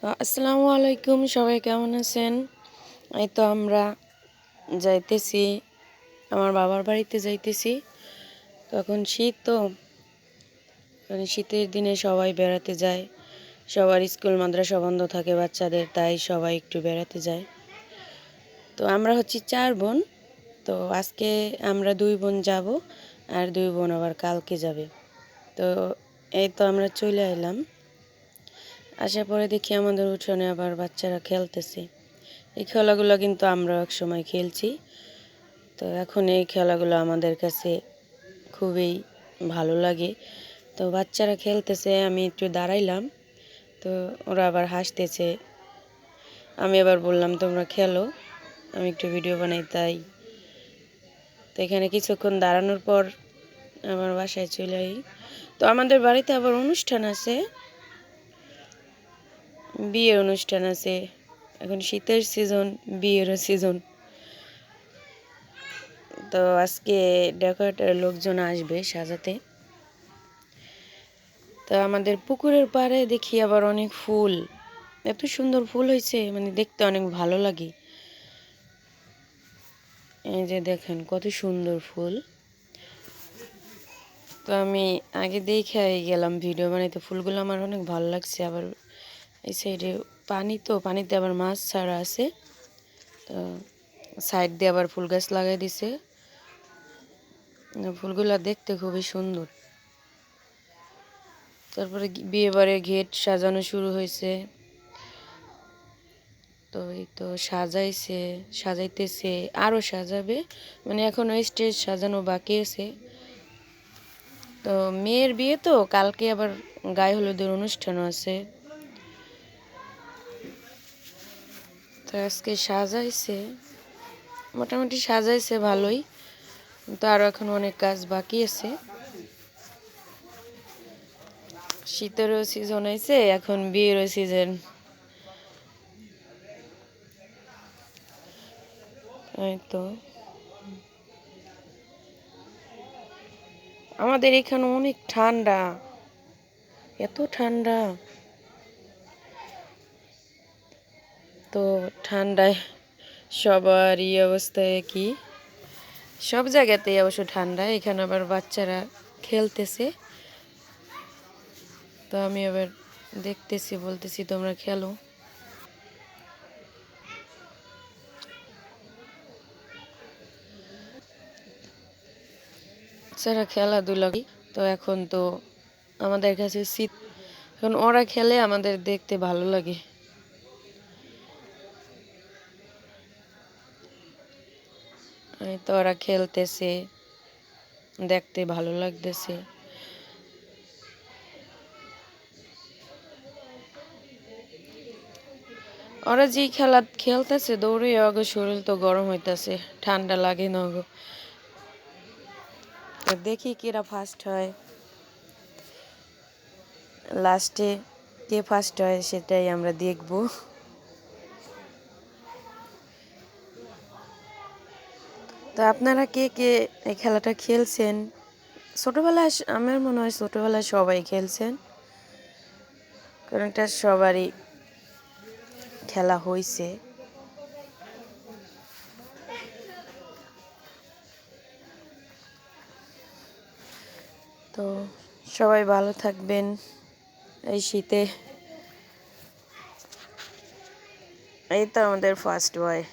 আসসালামু আলাইকুম, সবাই কেমন আছেন? এই তো আমরা যাইতেছি, আমার বাবার বাড়িতে যাইতেছি। তখন শীত তো, মানে শীতের দিনে সবাই বেড়াতে যায়। সবার স্কুল মাদ্রাসা বন্ধ থাকে বাচ্চাদের, তাই সবাই একটু বেড়াতে যায়। তো আমরা হচ্ছি 4 বোন। তো আজকে আমরা 2 বোন যাব, আর 2 বোন আবার কালকে যাবে। তো এই তো আমরা চলে এলাম। আসার পরে দেখি আমাদের উঠোনে আবার বাচ্চারা খেলতেছে। এই খেলাগুলো কিন্তু আমরাও এক সময় খেলছি। তো এখন এই খেলাগুলো আমাদের কাছে খুবই ভালো লাগে। তো বাচ্চারা খেলতেছে, আমি একটু দাঁড়াইলাম। তো ওরা আবার হাসতেছে। আমি আবার বললাম তোমরা খেলো, আমি একটু ভিডিও বানাই তাই। তো এখানে কিছুক্ষণ দাঁড়ানোর পর আমার বাসায় চলে যাই। তো আমাদের বাড়িতে আবার অনুষ্ঠান আছে, বিয়ের অনুষ্ঠান আছে। এখন শীতের সিজন, বিয়েরও সিজন। তো আজকে ডেকোরেটর লোকজন আসবে সাজাতে। তো আমাদের পুকুরের পাড়ে দেখি আবার অনেক ফুল, এত সুন্দর ফুল হয়েছে, মানে দেখতে অনেক ভালো লাগে। এই যে দেখেন কত সুন্দর ফুল। তো আমি আগে দেখে গেলাম ভিডিও বানাইতে, ফুলগুলো আমার অনেক ভালো লাগছে। আবার এই সাইডে পানি, তো পানিতে আবার মাছ ছাড়া আছে। তো সাইড দিয়ে আবার ফুল গাছ লাগাই দিছে। ফুলগুলো দেখতে খুবই সুন্দর। তারপরে বিয়েবাড়ির গেট সাজানো শুরু হয়েছে। তো এই তো সাজাইতেছে, আরও সাজাবে, মানে এখনো স্টেজ সাজানো বাকি আছে। তো মেয়ের বিয়ে, তো কালকে আবার গায়ে হলুদের অনুষ্ঠানও আছে। তো আজকে সাজাইছে, মোটামুটি সাজাইছে ভালোই, কিন্তু আরও এখন অনেক কাজ বাকি আছে। শীতেরও সিজন হয়েছে, এখন বিয়েরও সিজন। এই তো আমাদের এখানে অনেক ঠান্ডা, এত ঠান্ডা। তো ঠান্ডায় সবারই অবস্থায় কি, সব জায়গাতেই অবশ্য ঠান্ডা। এখানে আবার বাচ্চারা খেলতেছে। তো আমি আবার দেখতেছি, বলতেছি তোমরা খেলো। বাচ্চারা খেলাধুলা, তো এখন তো আমাদের কাছে শীত, এখন ওরা খেলে আমাদের দেখতে ভালো লাগে। এই তো ওরা খেলতেছে, দেখতে ভালো লাগতেছে। ওরা যেই খেলা খেলতেছে, দৌড়ে অগো শরীর তো গরম হইতেছে, ঠান্ডা লাগে না গো। দেখি কেরা ফার্স্ট হয়, লাস্টে কে ফার্স্ট হয় সেটাই আমরা দেখব। তো আপনারা কে কে এই খেলাটা খেলছেন? ছোটবেলায় আমার মনে হয় ছোটবেলায় সবাই খেলছেন, কারণ এটা সবারই খেলা হয়েছে। তো সবাই ভালো থাকবেন এই শীতে। এই তো আমাদের ফার্স্ট বয়।